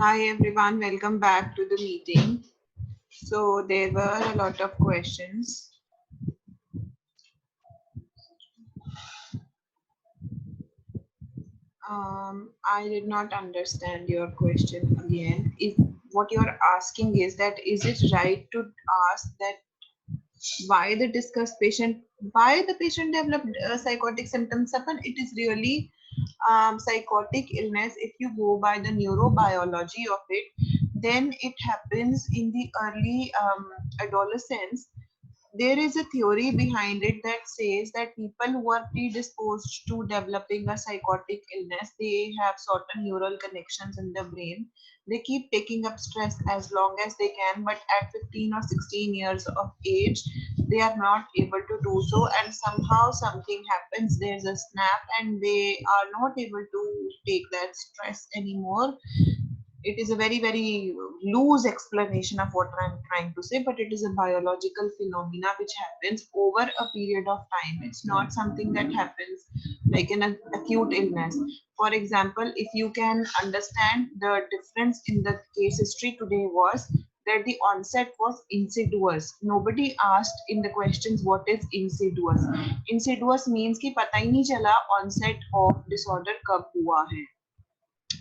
Hi everyone, welcome back to the meeting. So there were a lot of questions. I did not understand your question again. If what you're asking is that is it right to ask that why the discussed patient, why the patient developed psychotic symptoms happen? It is really psychotic illness. If you go by the neurobiology of it, then it happens in the early adolescence. There is a theory behind it that says that people who are predisposed to developing a psychotic illness, they have certain neural connections in the brain. They keep taking up stress as long as they can, but at 15 or 16 years of age they are not able to do so, and somehow something happens, there's a snap, and they are not able to take that stress anymore. It is a very loose explanation of what I'm trying to say, but it is a biological phenomena which happens over a period of time. It's not something that happens like in an acute illness. For example, if you can understand, the difference in the case history today was that the onset was insidious. Nobody asked in the questions what is insidious. Insidious means कि पता ही नहीं चला onset of disorder कब हुआ है,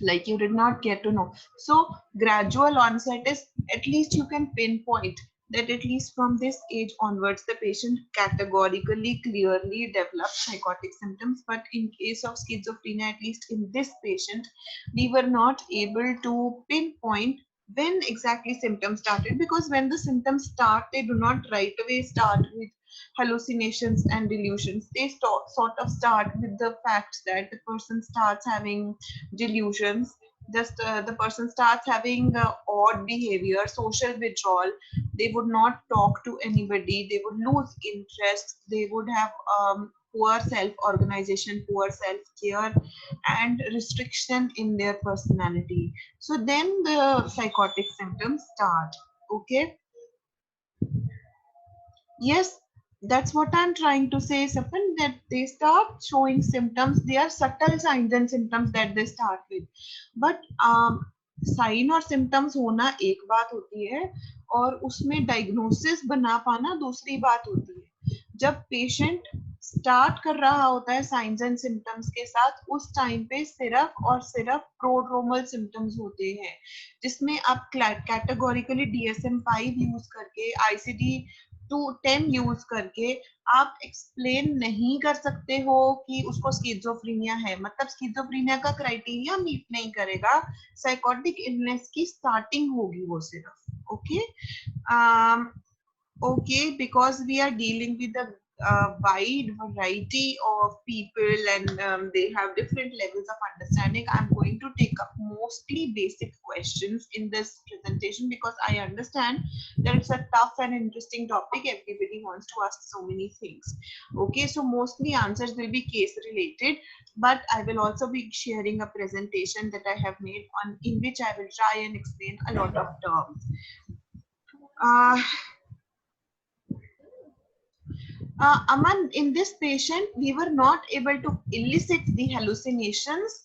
like you did not get to know. So gradual onset is, at least you can pinpoint that at least from this age onwards the patient categorically clearly develops psychotic symptoms. But in case of schizophrenia, at least in this patient, we were not able to pinpoint when exactly symptoms started, because when the symptoms start, they do not right away start with hallucinations and delusions. They sort of start with the fact that the person starts having delusions. Just the person starts having odd behavior, social withdrawal. They would not talk to anybody, they would lose interest, they would have poor self organization, poor self care, and restriction in their personality. So then the psychotic symptoms start. Okay, yes, that's what I'm trying to say, Sapan, that they start showing symptoms. They are subtle signs and symptoms that they start with. But sign और symptoms होना एक बात होती है, और उसमें diagnosis बना पाना दूसरी बात होती है. जब पेशेंट स्टार्ट कर रहा होता है साइंस एंड सिम्टम्स के साथ, उस टाइम पे सिर्फ और सिर्फ प्रोड्रोमल सिम्टम्स होते हैं, जिसमें आप कैटेगोरिकली DSM-5 यूज करके, ICD टू 10 यूज करके आप एक्सप्लेन नहीं कर सकते हो कि उसको स्किज़ोफ्रेनिया है. मतलब स्किज़ोफ्रेनिया का क्राइटेरिया मीट नहीं करेगा, साइकोटिक इलनेस की स्टार्टिंग होगी वो सिर्फ. Okay, okay, because we are dealing with a wide variety of people, and they have different levels of understanding. I'm going to take up mostly basic questions in this presentation because I understand that it's a tough and interesting topic. Everybody wants to ask so many things. Okay, so mostly answers will be case related, but I will also be sharing a presentation that I have made on, in which I will try and explain a lot of terms. uh, Aman, in this patient, we were not able to elicit the hallucinations,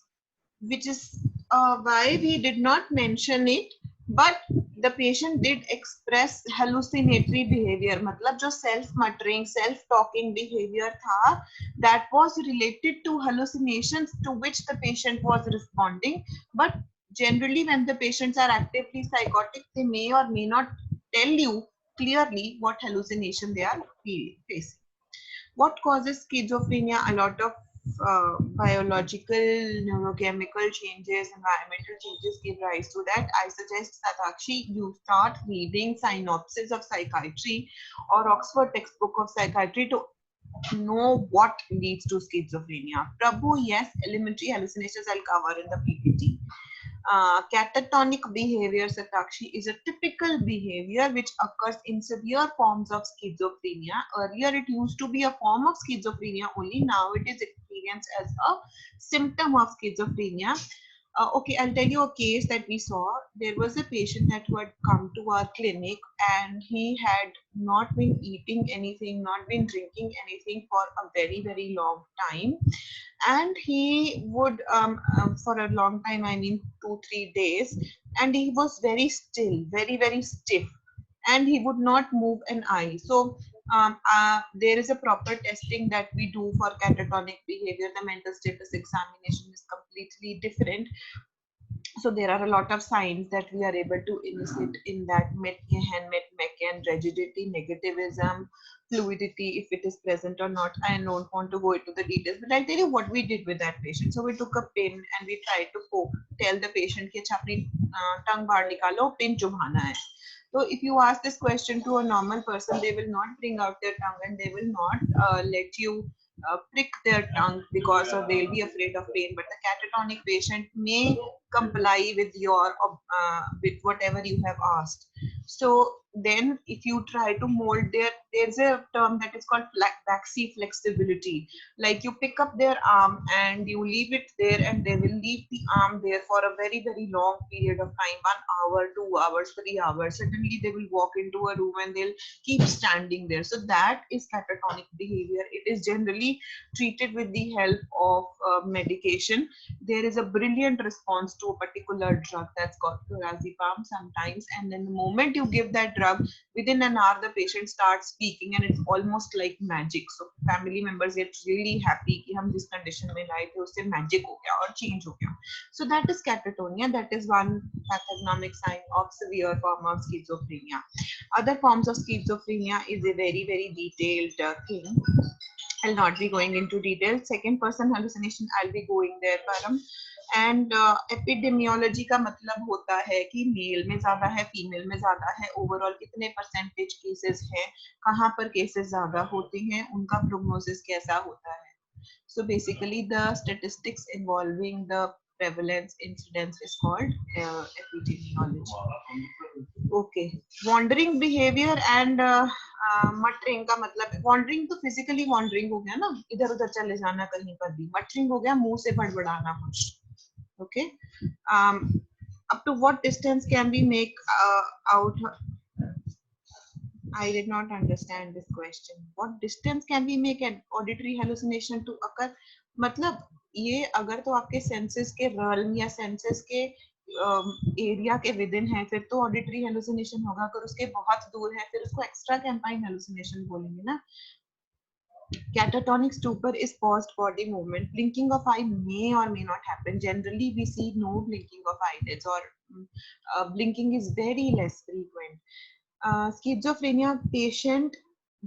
which is why we did not mention it. But the patient did express hallucinatory behavior. मतलब जो self muttering, self talking behavior था, that was related to hallucinations to which the patient was responding. But generally, when the patients are actively psychotic, they may or may not tell you clearly what hallucination they are facing. What causes schizophrenia? A lot of biological, neurochemical changes, environmental changes give rise to that. I suggest, Satakshi, you start reading synopsis of psychiatry or Oxford textbook of psychiatry to know what leads to schizophrenia. Prabhu, yes, elementary hallucinations I'll cover in the PPT. Catatonic behavior, Satakshi, is a typical behavior which occurs in severe forms of schizophrenia. Earlier, it used to be a form of schizophrenia only. Now, it is experienced as a symptom of schizophrenia. Okay, I'll tell you a case that we saw. There was a patient that who had come to our clinic, and he had not been eating anything, not been drinking anything for a very, very long time. And he would, for a long time, I mean 2, 3 days, and he was very still, very, very stiff, and he would not move an eye. So there is a proper testing that we do for catatonic behavior. The mental status examination is completely different. So there are a lot of signs that we are able to elicit in that: hand, and rigidity, negativism, fluidity, if it is present or not. I don't want to go into the details, but I'll tell you what we did with that patient. So we took a pin and we tried to poke, tell the patient कि अच्छा अपनी tongue बाहर निकालो, pin चुभाना है. So if you ask this question to a normal person, they will not bring out their tongue and they will not let you prick their tongue because of they'll be afraid of pain. But the catatonic patient may comply with your with whatever you have asked. So then if you try to mold there's a term that is called baxi flexibility. Like you pick up their arm and you leave it there, and they will leave the arm there for a very, very long period of time, 1 hour, 2 hours, 3 hours. Suddenly they will walk into a room and they'll keep standing there. So that is catatonic behavior. It is generally treated with the help of medication. There is a brilliant response to a particular drug that's called clonazepam sometimes, and then the moment you give that drug, within an hour the patient starts speaking, and it's almost like magic. So family members get really happy कि हम जिस condition में लाए थे उससे magic हो गया और change हो गया. So that is catatonia. That is one pathognomic sign of severe form of schizophrenia. Other forms of schizophrenia is a very, very detailed thing. I'll not be going into detail. Second person hallucination, I'll be going there, Param. And epidemiology का मतलब होता है कि mail में ज्यादा है, female में ज्यादा है, ओवरऑल कितने परसेंटेज केसेस हैं, कहाँ पर केसेस ज्यादा होते हैं, उनका प्रोग्नोसिस कैसा होता है. So basically the statistics involving the prevalence incidence is called epidemiology. Okay, wandering behavior and muttering का मतलब, वॉन्डरिंग तो फिजिकली वॉन्डरिंग हो गया ना, इधर उधर चले जाना कहीं पर भी. मटरिंग हो गया मुंह से बड़बड़ाना कुछ. Okay, up to what distance can we make out? I did not understand this question. What distance can we make an auditory hallucination to occur? मतलब ये अगर तो आपके सेंसेस के realm या सेंसेस के एरिया के विद इन है, फिर तो ऑडिटरी हेलुसिनेशन होगा. अगर उसके बहुत दूर है, फिर उसको एक्स्ट्रा कैंपाइन हेलुसिनेशन बोलेंगे ना. Catatonic stupor is paused body movement. Blinking of eye may or may not happen. Generally, we see no blinking of eyelids, or blinking is very less frequent. Schizophrenia patient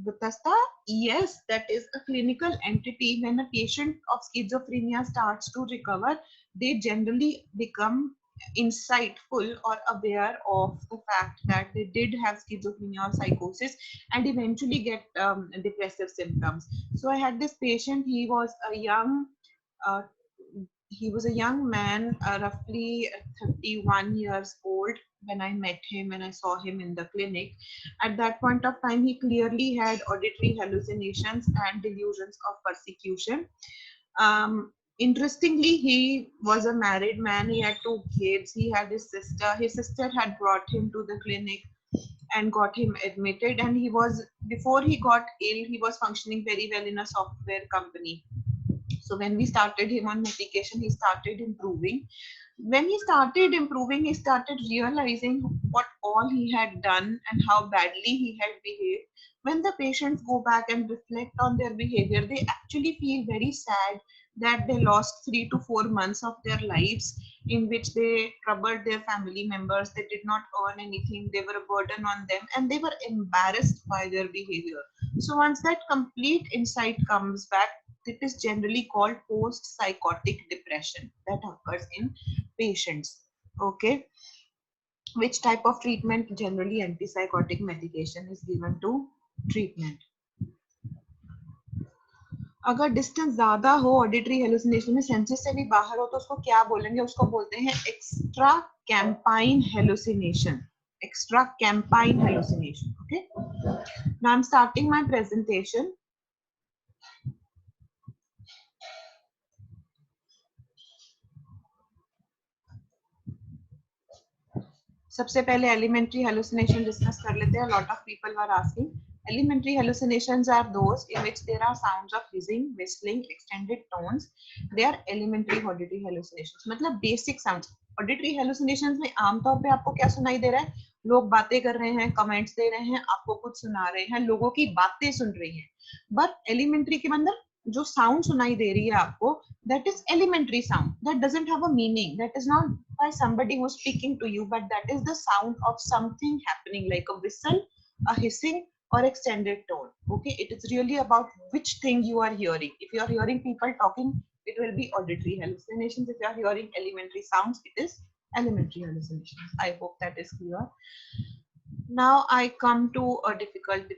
Vitasta, yes, that is a clinical entity. When a patient of schizophrenia starts to recover, they generally become insightful or aware of the fact that they did have schizophrenia or psychosis, and eventually get depressive symptoms. So I had this patient. Uh, he was a young man, roughly 31 years old when I met him, when I saw him in the clinic. At that point of time, he clearly had auditory hallucinations and delusions of persecution. Interestingly, he was a married man. He had 2 kids. He had his sister. His sister had brought him to the clinic and got him admitted. And he was, before he got ill, he was functioning very well in a software company. So when we started him on medication, he started improving. When he started improving, he started realizing what all he had done and how badly he had behaved. When the patients go back and reflect on their behavior, they actually feel very sad that they lost 3 to 4 months of their lives in which they troubled their family members. They did not earn anything. They were a burden on them, and they were embarrassed by their behavior. So once that complete insight comes back, it is generally called post-psychotic depression that occurs in patients. Okay, which type of treatment? Generally antipsychotic medication is given to treatment. अगर distance ज्यादा हो auditory hallucination में, senses से भी बाहर हो, तो उसको क्या बोलेंगे? उसको बोलते हैं extra campine hallucination. Extra campine hallucination. Okay, now I'm starting my presentation. सबसे पहले elementary hallucination discuss कर लेते हैं. A lot of people were asking. Elementary hallucinations are those in which there are sounds of hissing, whistling, extended tones. They are elementary auditory hallucinations. मतलब basic sounds. Auditory hallucinations में आमतौर पे आपको क्या सुनाई दे रहा है? लोग बातें कर रहे हैं, कमेंट्स दे रहे हैं, आपको कुछ सुना रहे हैं, लोगों की बातें सुन रही हैं. बट एलिमेंट्री के अंदर जो साउंड सुनाई दे रही है आपको, that is elementary sound, that doesn't have a meaning, that is not by somebody who's speaking to you, but that is the sound of something happening, like a whistle, a hissing, or extended tone. Okay, it is really about which thing you are hearing. If you are hearing people talking, it will be auditory hallucinations. If you are hearing elementary sounds, it is elementary hallucinations. I hope that is clear. Now I come to a difficult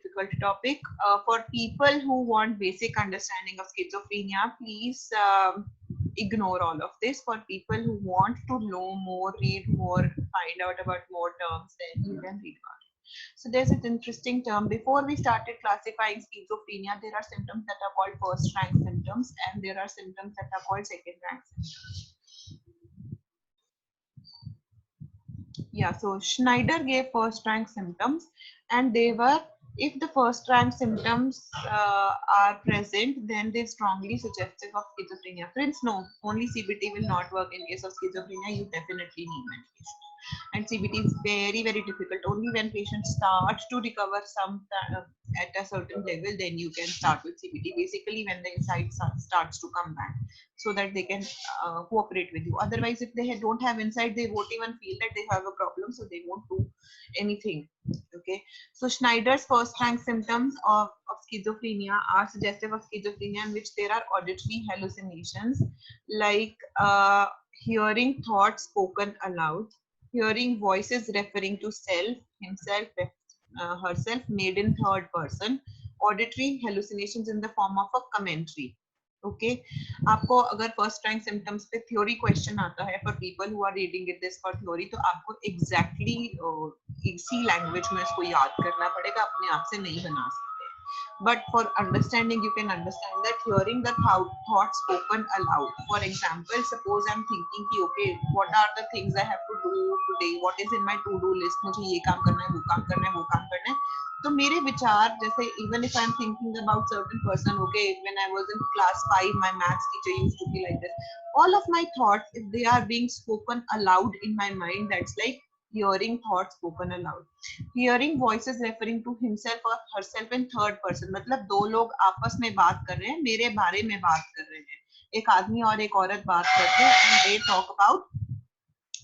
topic. For people who want basic understanding of schizophrenia, please ignore all of this. For people who want to know more, read more, find out about more terms, then you can read about it. So there's an interesting term. Before we started classifying schizophrenia, there are symptoms that are called first rank symptoms, and there are symptoms that are called second rank symptoms. Yeah, so Schneider gave first rank symptoms, and they were, if the first rank symptoms are present, then they're strongly suggestive of schizophrenia. Friends, no, only CBT will not work in case of schizophrenia. You definitely need medication. And CBT is very difficult. Only when patients start to recover some at a certain level, then you can start with CBT. Basically, when the insight starts to come back, so that they can cooperate with you. Otherwise, if they don't have insight, they won't even feel that they have a problem, so they won't do anything. Okay, so Schneider's first rank symptoms of schizophrenia are suggestive of schizophrenia, in which there are auditory hallucinations, like hearing thoughts spoken aloud, hearing voices referring to self, himself, herself, made in third person, auditory hallucinations in the form of a commentary. Okay आपको अगर first rank symptoms पे theory question आता है for people who are reading it this for theory, तो आपको exactly इसी language में इसको याद करना पड़ेगा, अपने आप से नहीं बना सकते. But for understanding, you can understand that hearing the thoughts spoken aloud. For example, suppose I'm thinking कि okay, what are the things I have to do today? What is in my to-do list? मुझे ये काम करना है, वो काम करना है, वो काम करना है. तो मेरे विचार जैसे even if I'm thinking about certain person, okay, when I was in class 5, my maths teacher used to be like this. All of my thoughts, if they are being spoken aloud in my mind, that's like hearing thoughts spoken aloud. Hearing voices referring to himself or herself in third person, मतलब दो लोग आपस में बात कर रहे हैं, मेरे बारे में बात कर रहे हैं. एक आदमी और एक औरत बात करते हैं, and they talk about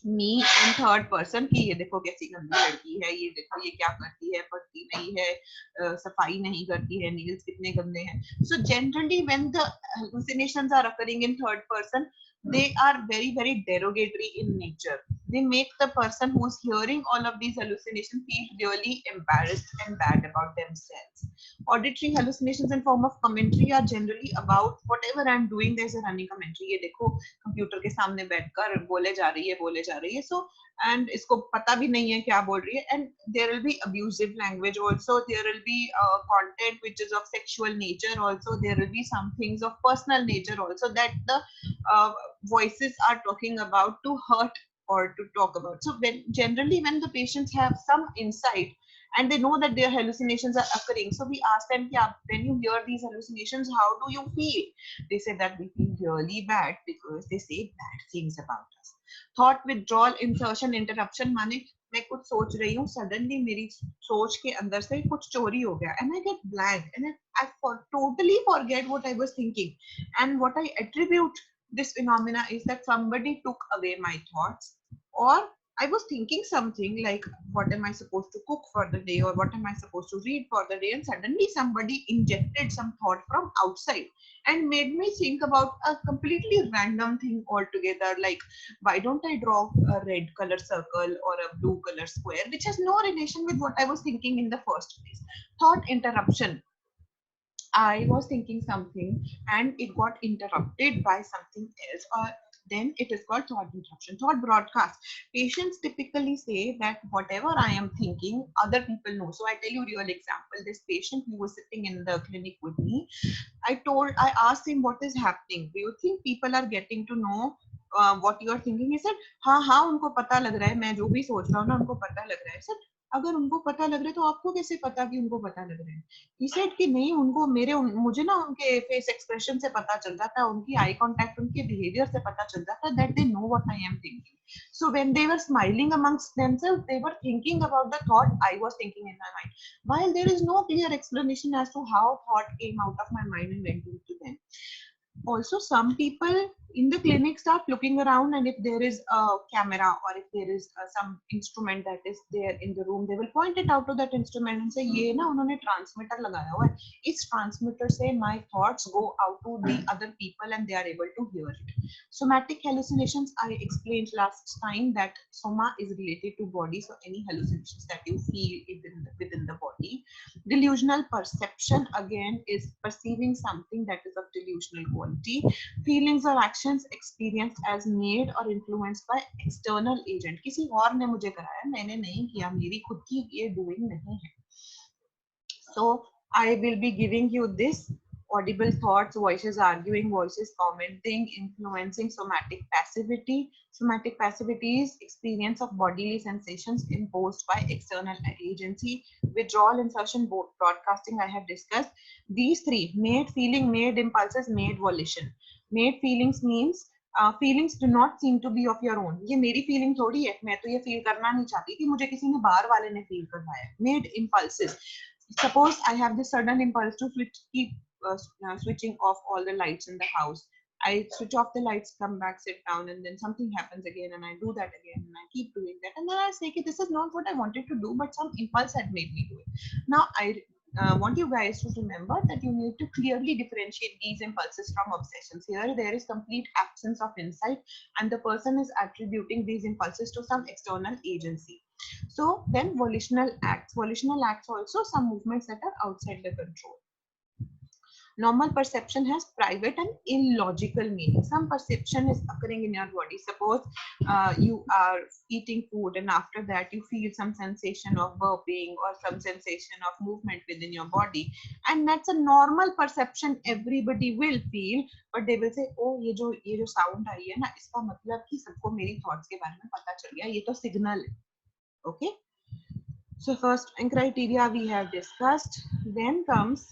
me in third person की ये देखो कैसी गंदी लड़की है, ये देखो ये क्या करती है, पढ़ती नहीं है, सफाई नहीं करती है, नील्स कितने गंदे हैं. So generally when the hallucinations are occurring in third person, they are very derogatory in nature. They make the person who's hearing all of these hallucinations feel really embarrassed and bad about themselves. Auditory hallucinations in form of commentary are generally about whatever I'm doing, there's a running commentary. ये देखो computer के सामने बैठकर बोले जा रही है. So and इसको पता भी नहीं है क्या बोल रही है, and there will be abusive language also, there will be content which is of sexual nature also, there will be some things of personal nature also that the voices are talking about to hurt or to talk about. So generally when the patients have some insight and they know that their hallucinations are occurring, so we ask them, yeah, when you hear these hallucinations, how do you feel? They say that we feel really bad because they say bad things about us. Thought withdrawal, insertion, interruption, माने मैं कुछ सोच रही हूँ, suddenly मेरी सोच के अंदर से कुछ चोरी हो गया, and I get blank and I totally forget what I was thinking, and what I attribute this phenomena is that somebody took away my thoughts, or I was thinking something like, what am I supposed to cook for the day, or what am I supposed to read for the day, and suddenly somebody injected some thought from outside and made me think about a completely random thing altogether, like why don't I draw a red color circle or a blue color square, which has no relation with what I was thinking in the first place. Thought interruption. I was thinking something and it got interrupted by something else, or then it is called thought interruption. Thought broadcast. Patients typically say that whatever I am thinking, other people know. So I tell you real example. This patient who was sitting in the clinic with me, I asked him what is happening. Do you think people are getting to know what you are thinking. He said, हाँ हाँ उनको पता लग रहा है, मैं जो भी सोच रहा हूँ ना उनको पता लग रहा है. सर अगर उनको पता लग रहा है तो आपको कैसे पता कि उनको पता लग रहा है? He said कि नहीं, उनको मुझे ना उनके फेस एक्सप्रेशन से पता चल जाता है, उनकी आई कांटेक्ट, उनके बिहेवियर से पता चल जाता है, that they know what I am thinking. So when they were smiling amongst themselves, they were thinking about the thought I was thinking in my mind, while there is no clear explanation as to how thought came out of my mind and went into them. Also, some people in the clinic start looking around, and if there is a camera or if there is some instrument that is there in the room, they will point it out to that instrument and say, ये ना उन्होंने transmitter लगाया हुआ है, इस transmitter से my thoughts go out to the other people and they are able to hear it. Somatic hallucinations, I explained last time that soma is related to body, so any hallucinations that you feel within the body. Delusional perception again is perceiving something that is of delusional quality. Feelings or actions experienced as made or influenced by external agent. किसी और ने मुझे कराया, मैंने नहीं किया, मेरी खुद की ये doing नहीं है. So I will be giving you this audible thoughts, voices arguing, voices commenting, influencing somatic passivity. Somatic passivity is experience of bodily sensations imposed by external agency. Withdrawal, insertion, broadcasting, I have discussed. These three, made feeling, made impulses, made volition. Made feelings means feelings do not seem to be of your own. ये मेरी feeling थोड़ी है, मैं तो ये feel करना नहीं चाहती थी, मुझे किसी ने बाहर वाले ने feel करवाया. Made impulses. Suppose I have this sudden impulse to keep switching off all the lights in the house. I switch off the lights, come back, sit down, and then something happens again, and I do that again, and I keep doing that, and then I say, okay, this is not what I wanted to do, but some impulse had made me do it. Now I want you guys to remember that you need to clearly differentiate these impulses from obsessions. Here, there is complete absence of insight, and the person is attributing these impulses to some external agency. So then volitional acts also some movements that are outside the control. Normal perception has private and illogical meaning. Some perception is occurring in your body. Suppose you are eating food and after that you feel some sensation of burping or some sensation of movement within your body, and that's a normal perception everybody will feel, but they will say, oh ये जो sound आई है ना, इसका मतलब कि सबको मेरी thoughts के बारे में पता चल गया, ये तो signal है. Okay, so first criteria we have discussed. Then comes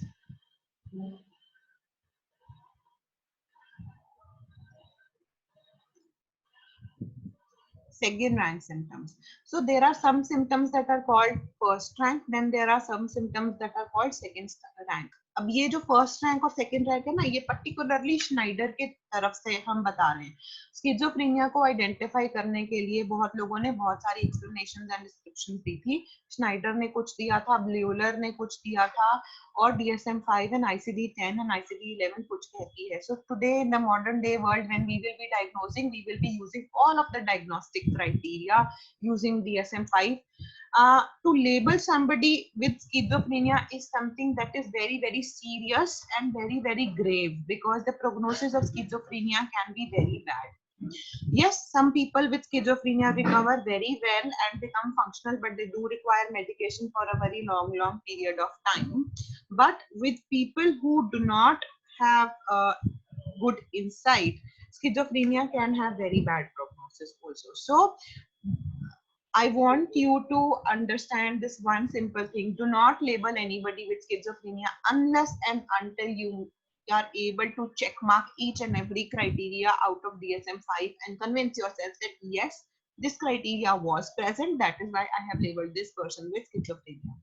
second rank symptoms. So there are some symptoms that are called first rank, then there are some symptoms that are called second rank. अब ये जो first rank और second rank है ना, ये particularly Schneider के तरफ से हम बता रहे हैं. स्किज़ोफ्रेनिया को आइडेंटिफाई करने के लिए बहुत लोगों ने बहुत सारी एक्सप्लेनेशंस एंड डिस्क्रिप्शंस दी थी. श्नाइडर ने कुछ दिया था, ब्यूलर ने कुछ दिया था, और DSM-5 and ICD-10 and ICD-11 कुछ कहती है. So today in the modern day world, when we will be diagnosing, we will be using all of the diagnostic criteria using DSM-5. To label somebody with schizophrenia is something that is very, very serious and very, very grave, because the prognosis of schizophrenia can be very bad. Yes, some people with schizophrenia recover very well and become functional, but they do require medication for a very long period of time. But with people who do not have good insight, schizophrenia can have very bad prognosis also. So I want you to understand this one simple thing. Do not label anybody with schizophrenia unless and until you are able to check mark each and every criteria out of DSM-5 and convince yourself that yes, this criteria was present. That is why I have labeled this person with schizophrenia.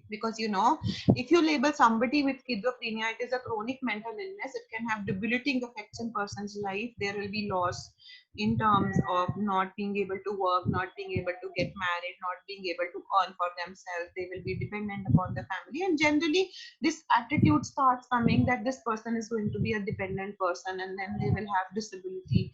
Because you know, if you label somebody with schizophrenia, it is a chronic mental illness. It can have debilitating effects in person's life. There will be loss in terms of not being able to work, not being able to get married, not being able to earn for themselves. They will be dependent upon the family, and generally this attitude starts coming that this person is going to be a dependent person, and then they will have disability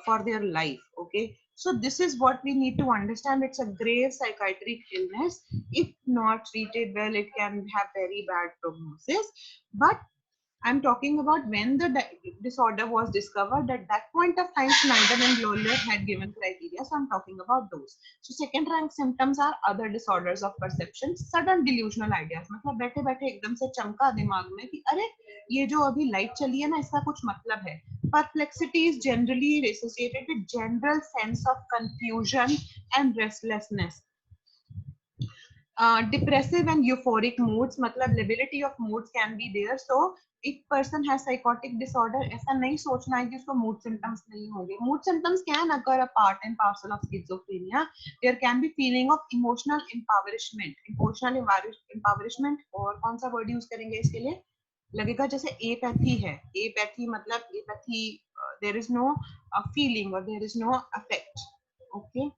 for their life. Okay, so this is what we need to understand. It's a grave psychiatric illness. If not treated well, it can have very bad prognosis. But I'm talking about when the disorder was discovered. At that point of time, Schneider and Loller had given criteria, so I'm talking about those. So second rank symptoms are other disorders of perception, sudden delusional ideas. मतलब बैठे बैठे एकदम से चमका दिमाग में कि अरे ये जो अभी लाइट चली है ना, इसका कुछ मतलब है. Perplexity is generally associated with general sense of confusion and restlessness. Depressive and euphoric moods, मतलब lability of moods can be there. So if person has psychotic disorder, ऐसा नहीं सोचना है कि उसको mood symptoms नहीं होंगे. Mood symptoms can occur a part and parcel of schizophrenia. There can be feeling of emotional impoverishment. Emotional impoverishment और कौन सा word use करेंगे इसके लिए? लगेगा जैसे apathy है. Apathy मतलब apathy, there is no feeling or there is no affect. Okay.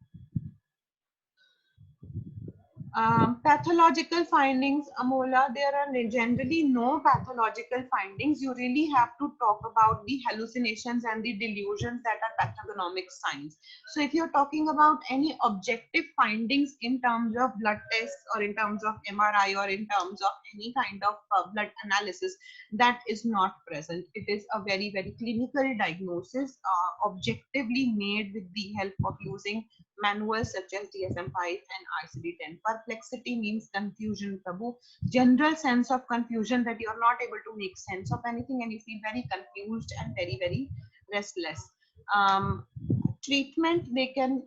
Pathological findings, Amola, there are generally no pathological findings. You really have to talk about the hallucinations and the delusions that are pathognomonic signs. So if you're talking about any objective findings in terms of blood tests or in terms of MRI or in terms of any kind of blood analysis, that is not present. It is a very, very clinical diagnosis, objectively made with the help of using manuals such as DSM-5 and ICD-10. Perplexity means confusion, Prabhu. General sense of confusion, that you are not able to make sense of anything and you feel very confused and very, very restless. Treatment,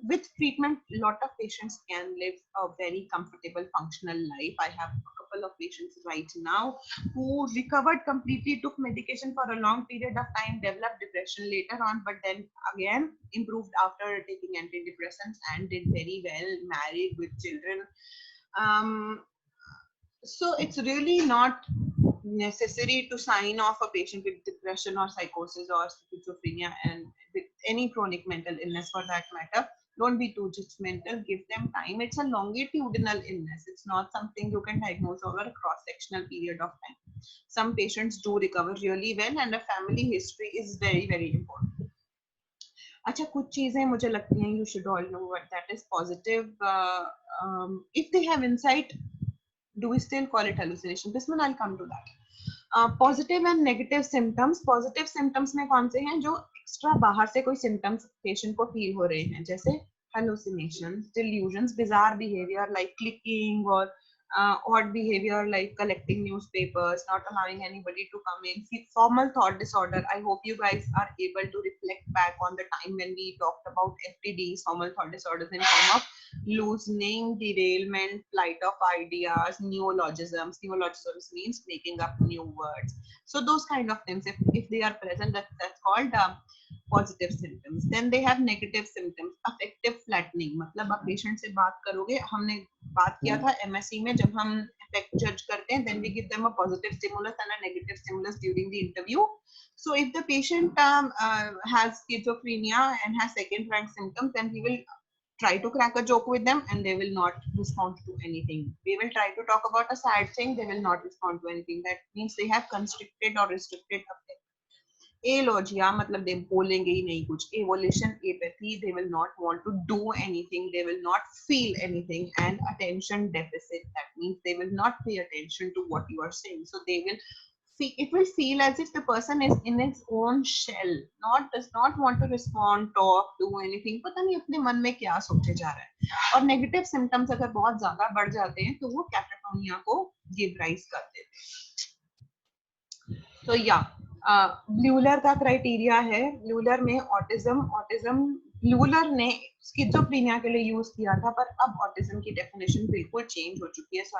with treatment, a lot of patients can live a very comfortable, functional life. I have a couple of patients right now who recovered completely, took medication for a long period of time, developed depression later on, but then again improved after taking antidepressants and did very well, married with children. So it's really not necessary to sign off a patient with depression or psychosis or schizophrenia and with any chronic mental illness for that matter. Don't be too judgmental, give them time. It's a longitudinal illness. It's not something you can diagnose over a cross-sectional period of time. Some patients do recover really well and a family history is very, very important. अच्छा, कुछ चीजें मुझे लगती हैं you should all know what that is. Positive, if they have insight, do we still call it hallucination? Bisman, I'll come to that. Positive and negative symptoms. Positive symptoms में कौन से हैं जो extra बाहर से कोई symptoms patient को feel हो रहे हैं, जैसे hallucinations, delusions, bizarre behavior like clicking or odd behavior like collecting newspapers, not allowing anybody to come in. Formal thought disorder. I hope you guys are able to reflect back on the time when we talked about FTDs, formal thought disorders, in form of loosening, derailment, flight of ideas, neologisms. Neologisms means making up new words. So those kind of things, if they are present, that's called positive symptoms. Then they have negative symptoms. Affective flattening, मतलब आप patient से बात करोगे, हमने बात किया था MSc में, जब हम affect judge करते हैं, then we give them a positive stimulus and a negative stimulus during the interview. So if the patient has schizophrenia and has second rank symptoms, then we will try to crack a joke with them and they will not respond to anything. We will try to talk about a sad thing, they will not respond to anything. That means they have constricted or restricted affect. Alogia, मतलब they बोलेंगे ही नहीं कुछ. Avolition, apathy, they will not want to do anything, they will not feel anything. And attention deficit, that means they will not pay attention to what you are saying. So they will it will feel as if the person is in its own shell, does not want to respond, talk, do anything. पता नहीं अपने मन में क्या सोचे जा रहा है. और नेगेटिव सिम्टम्स अगर बहुत ज्यादा बढ़ जाते हैं तो वो कैटाटोनिया को गिव राइज कर देते हैं. तो या ब्लूलर का क्राइटेरिया है. ब्लूलर में ऑटिज्म ब्लूलर ने स्किज़ोफ्रेनिया के लिए यूज किया था, पर अब ऑटिज्म की डेफिनेशन बिल्कुल चेंज हो चुकी है. So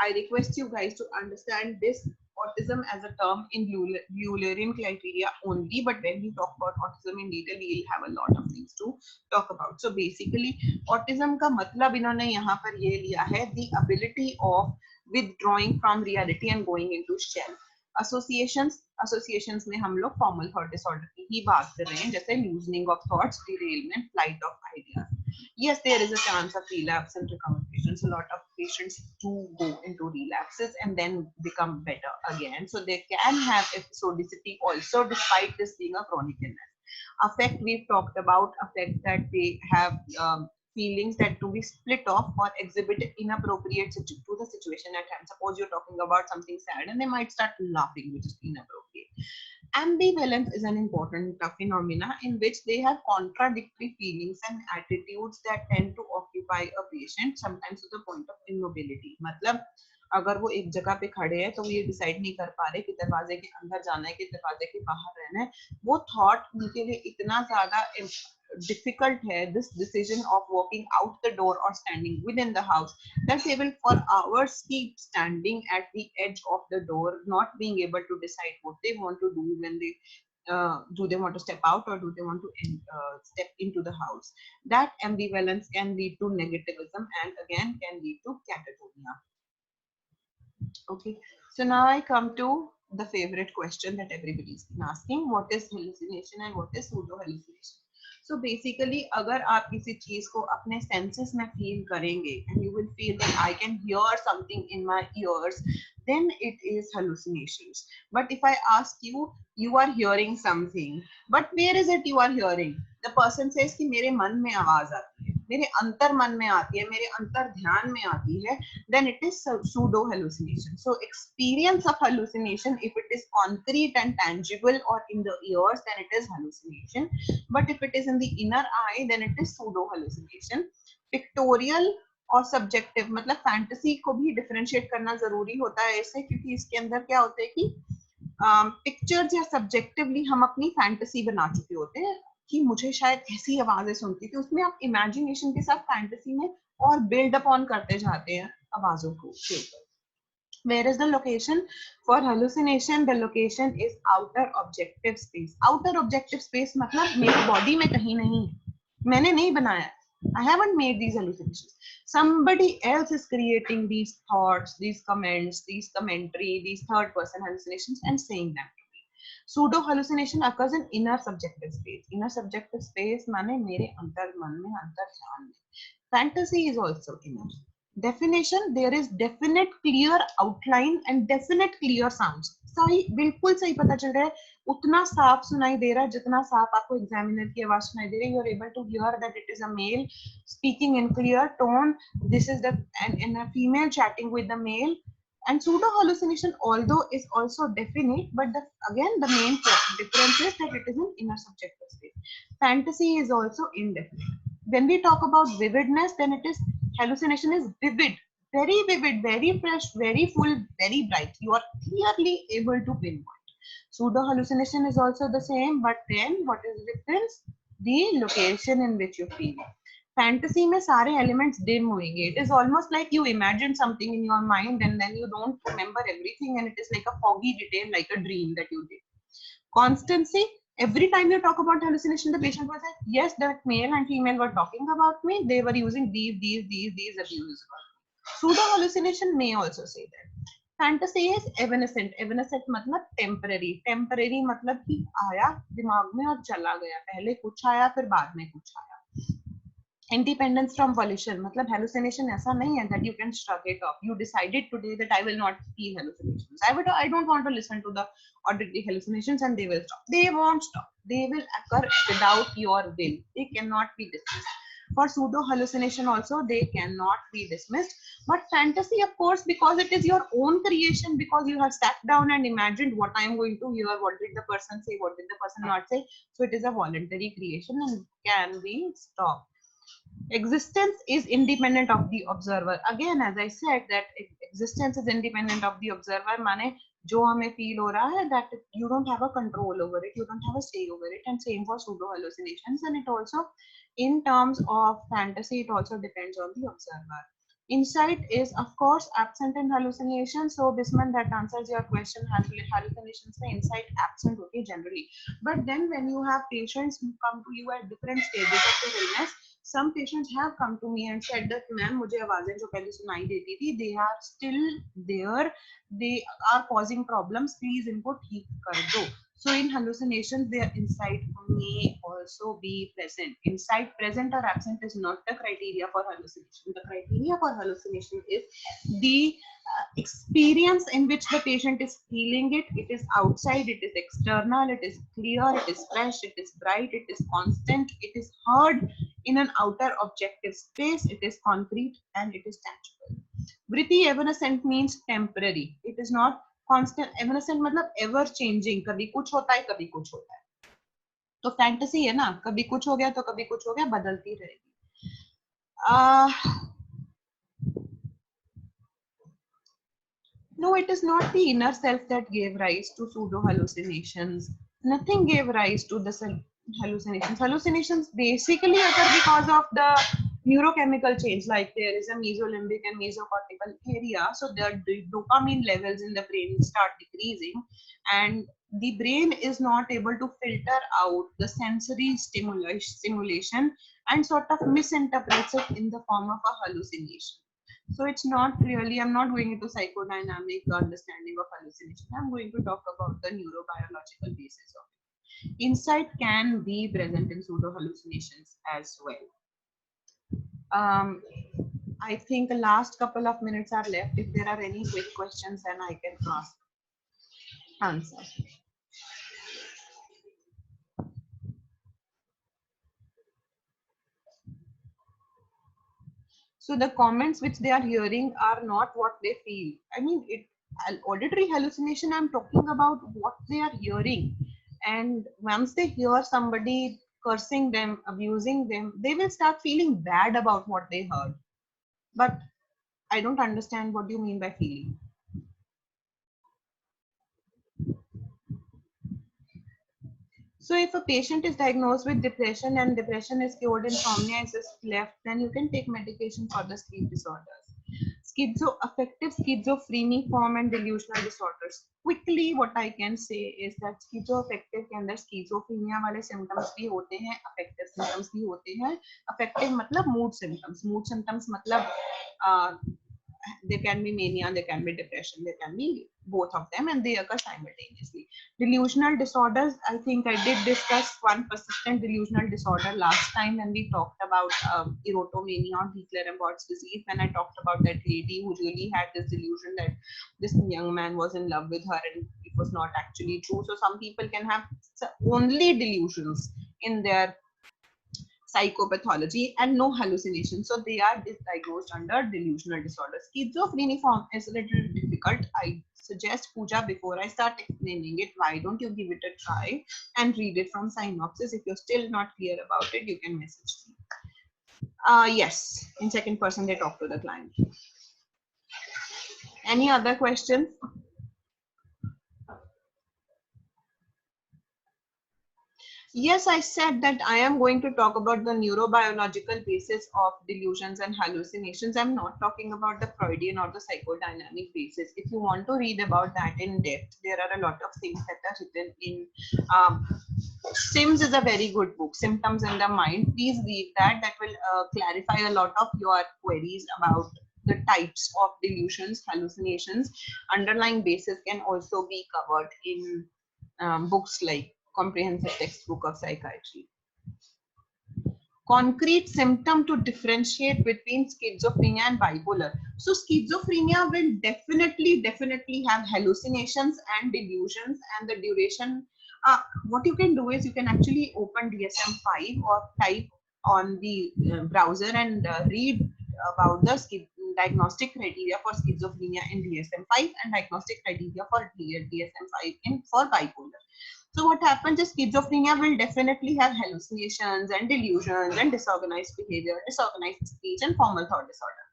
I request you guys to understand this autism as a term in Bleuler's criteria only, but when we talk about autism in detail, we will have a lot of things to talk about. So basically, autism का मतलब इन्होंने यहाँ पर ये लिया है, the ability of withdrawing from reality and going into shell. associations में हम लोग formal thought disorder की ही बात कर रहे हैं, जैसे loosening of thoughts, derailment, flight of ideas. Yes, there is a chance of relapse and recovery patients. A lot of patients do go into relapses and then become better again. So they can have episodicity also, despite this being a chronic illness. Affect, we've talked about affect, that they have feelings that to be split off or exhibit inappropriate to the situation at hand. Suppose you're talking about something sad and they might start laughing, which is inappropriate. Ambivalence is an important phenomena in which they have contradictory feelings and attitudes that tend to occupy a patient, sometimes to the point of immobility. मतलब अगर वो एक जगह पे खड़े हैं तो वो ये डिसाइड नहीं कर पा रहे कि दरवाजे के अंदर जाना है कि दरवाजे के बाहर रहना है, वो थॉट उनके लिए इतना ज्यादा difficult है, this decision of walking out the door or standing within the house, that they will for hours keep standing at the edge of the door, not being able to decide what they want to do when they do they want to step out or do they want to step into the house. That ambivalence can lead to negativism and again can lead to catatonia. Okay, so now I come to the favorite question that everybody's been asking: what is hallucination and what is pseudo hallucination? So basically, अगर आप किसी चीज को अपने senses में feel करेंगे and you will feel that I can hear something in my ears, then it is hallucinations. But if I ask you, you are hearing something, but where is it you are hearing? The person says कि मेरे मन में आवाज आती है, मेरे अंतर मन में आती है, मेरे अंतर ध्यान में आती है, then it is pseudo hallucination. So experience of hallucination, if it is concrete and tangible or in the ears, then it is hallucination. But if it is in the inner eye, then it is pseudo hallucination. Pictorial और subjective, मतलब fantasy को भी differentiate करना जरूरी होता है ऐसे, क्योंकि इसके अंदर क्या होता है कि पिक्चर्स या सब्जेक्टिवली हम अपनी फैंटेसी बना चुके होते हैं कि मुझे शायद ऐसी आवाजें सुनती थी, उसमें आप इमेजिनेशन के साथ फैंटेसी में और बिल्ड अप ऑन करते जाते हैं आवाजों को के ऊपर. Where is the location for hallucination? The location is outer objective space. Outer objective space मतलब मेरी बॉडी में कहीं नहीं, मैंने नहीं बनाया. I haven't made these hallucinations. Somebody else is creating these thoughts, these comments, these commentary, these third person hallucinations and saying them. Pseudo hallucination occurs in inner subjective space. Inner subjective space माने मेरे अंतर मन में, अंतर ध्यान में. Fantasy is also inner. Definition: there is definite clear outline and definite clear sounds. सही, बिल्कुल सही पता चल रहा है, उतना साफ सुनाई दे रहा है जितना साफ आपको एग्जामिनर की आवाज सुनाई दे रही है. You are able to hear that it is a male speaking in clear tone. This is the and a female chatting with the male. And pseudo hallucination, although is also definite, but again the main difference is that it is in inner subjective space. Fantasy is also indefinite. When we talk about vividness, then it is hallucination is vivid, very fresh, very full, very bright. You are clearly able to pinpoint. Pseudo hallucination is also the same, but then what is the difference? The location in which you feel it. Fantasy में सारे elements dim होंगे. It is almost like you imagine something in your mind and then you don't remember everything and it is like a foggy detail, like a dream that you did. Constancy: every time you talk about hallucination, the patient will say, yes, that male and female were talking about me. They were using these abuses. Pseudo hallucination may also say that. Fantasy is evanescent. Evanescent मतलब temporary. Temporary मतलब कि आया दिमाग में और चला गया. पहले कुछ आया फिर बाद में कुछ आया. Independence from volition, मतलब hallucination ऐसा नहीं है that you can shrug it off. You decided today that I will not feel hallucinations. I don't want to listen to the auditory hallucinations and they will stop. They won't stop. They will occur without your will. They cannot be dismissed. For pseudo hallucination also, they cannot be dismissed. But fantasy, of course, because it is your own creation, because you have sat down and imagined what I am going to hear, what did the person say, what did the person not say. So it is a voluntary creation and can be stopped. Existence is independent of the observer. Again, as I said, that existence is independent of the observer. माने जो हमें feel हो रहा है, that you don't have a control over it, you don't have a say over it. And same for pseudo hallucinations. And it also, in terms of fantasy, it also depends on the observer. Insight is of course absent in hallucination. So Bisman, that answers your question. Hallucinations में insight absent होती है generally. But then when you have patients who come to you at different stages of their illness, some patients have come to me and said that ma'am, मुझे आवाजें जो पहले सुनाई देती थी, they are still there, they are causing problems, please इनको ठीक कर दो. So in hallucinations, their insight may also be present. Insight present or absent is not the criteria for hallucination. The criteria for hallucination is the experience in which the patient is feeling it. It is outside, it is external, it is clear, it is fresh, it is bright, it is constant, it is heard in an outer objective space, it is concrete and it is tangible. Vritti evanescent means temporary. It is not constant. Evanescent मतलब ever changing. कभी कुछ होता है, कभी कुछ होता है. तो फैंटेसी है ना, कभी कुछ हो गया तो कभी कुछ हो गया, बदलती रहेगी. No, it is not the inner self that gave rise to pseudo hallucinations. Nothing gave rise to the hallucinations. Hallucinations basically occur because of the neurochemical change, like there is a mesolimbic and mesocortical area. So the dopamine levels in the brain start decreasing, and the brain is not able to filter out the sensory stimulation and sort of misinterprets it in the form of a hallucination. So it's not really, I'm not going into psychodynamic understanding of hallucination. I'm going to talk about the neurobiological basis of it. Insight can be present in pseudo hallucinations as well. I think the last couple of minutes are left. If there are any quick questions, then I can answer. So the comments which they are hearing are not what they feel. I mean, auditory hallucination, I'm talking about what they are hearing. And once they hear somebody cursing them, abusing them, they will start feeling bad about what they heard. But I don't understand what you mean by feeling. So if a patient is diagnosed with depression and depression is cured, insomnia is just left, then you can take medication for the sleep disorders. Affective schizophreniform and delusional disorders. Quickly, what I can say is that schizoaffective के अंदर schizophrenia वाले symptoms भी होते हैं, affective symptoms भी होते हैं. Affective मतलब mood symptoms मतलब there can be mania, there can be depression, there can be both of them, and they occur simultaneously. Delusional disorders, I think I did discuss one persistent delusional disorder last time when we talked about erotomania or Guillain-Barré's disease, when I talked about that lady who really had this delusion that this young man was in love with her and it was not actually true. So some people can have only delusions in their psychopathology and no hallucination. So they are diagnosed under delusional disorder. Schizophreniform is a little difficult. I suggest Pooja, before I start explaining it, why don't you give it a try and read it from synopsis. If you're still not clear about it, you can message me. Yes, in second person they talk to the client. Any other questions? Yes, I said that I am going to talk about the neurobiological basis of delusions and hallucinations. I'm not talking about the Freudian or the psychodynamic basis. If you want to read about that in depth, there are a lot of things that are written in Sims is a very good book, Symptoms in the Mind. Please read that. That will clarify a lot of your queries about the types of delusions, hallucinations. Underlying basis can also be covered in books like Comprehensive Textbook of Psychiatry. Concrete symptom to differentiate between schizophrenia and bipolar. So schizophrenia will definitely have hallucinations and delusions, and the duration. What you can do is you can actually open DSM-5 or type on the browser and read about the diagnostic criteria for schizophrenia in DSM-5 and diagnostic criteria for DSM-5 for bipolar. So what happens is schizophrenia will definitely have hallucinations and delusions and disorganized behavior, disorganized speech, and formal thought disorder.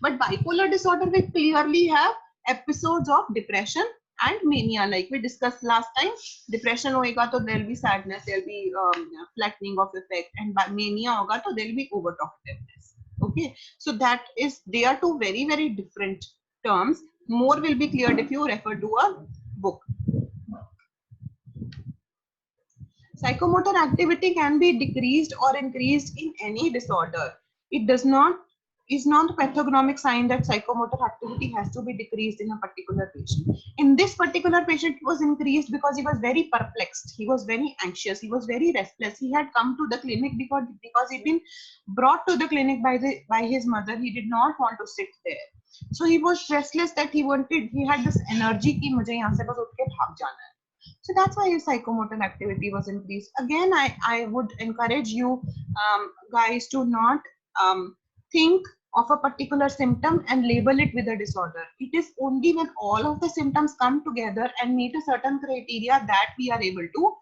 But bipolar disorder will clearly have episodes of depression and mania, like we discussed last time. Depression hoga to there'll be sadness, there'll be flattening of effect, and by mania hoga to there'll be over talkativeness. Okay, so they are two very different terms. More will be cleared if you refer to a book. Psychomotor activity can be decreased or increased in any disorder. It is not a pathognomic sign that psychomotor activity has to be decreased in a particular patient. In this particular patient, it was increased because he was very perplexed. He was very anxious. He was very restless. He had come to the clinic because he'd been brought to the clinic by his mother. He did not want to sit there. So he was restless that he had this energy कि मुझे यहाँ से बस उठ के भाग जाना है. So that's why his psychomotor activity was increased. Again, I would encourage you guys to not think of a particular symptom and label it with a disorder. It is only when all of the symptoms come together and meet a certain criteria that we are able to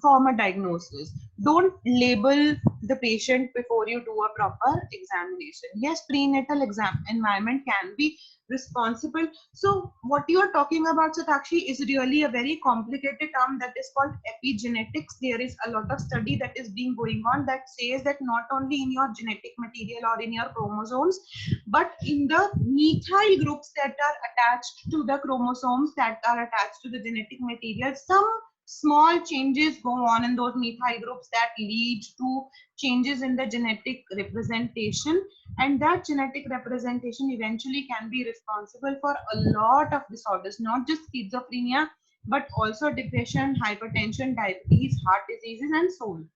form a diagnosis. Don't label the patient before you do a proper examination. Yes, prenatal exam environment can be responsible. So what you are talking about, Satakshi, is really a very complicated term that is called epigenetics. There is a lot of study that is being going on that says that not only in your genetic material or in your chromosomes, but in the methyl groups that are attached to the chromosomes that are attached to the genetic material, some small changes go on in those methyl groups that lead to changes in the genetic representation, and that genetic representation eventually can be responsible for a lot of disorders, not just schizophrenia, but also depression, hypertension, diabetes, heart diseases, and so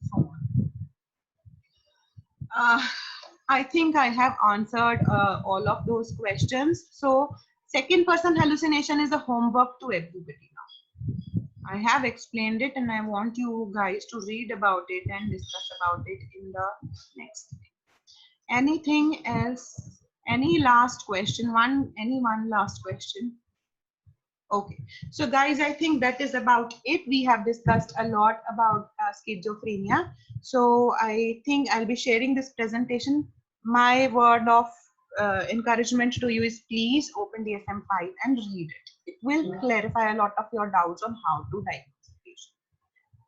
on. I think I have answered all of those questions. So second person hallucination is a homework to everybody now. I have explained it and I want you guys to read about it and discuss about it in the next thing. Anything else? Any last question? Any one last question? Okay, so guys, I think that is about it. We have discussed a lot about schizophrenia. So I think I'll be sharing this presentation. My word of encouragement to you is please open DSM-5 and read it. It will clarify a lot of your doubts on how to diagnose a patient.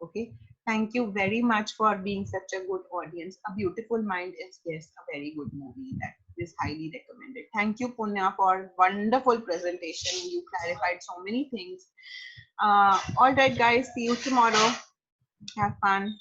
Okay, thank you very much for being such a good audience. A Beautiful Mind is, yes, a very good movie that is highly recommended. Thank you, Punya, for wonderful presentation. You clarified so many things. All right, guys, see you tomorrow. Have fun.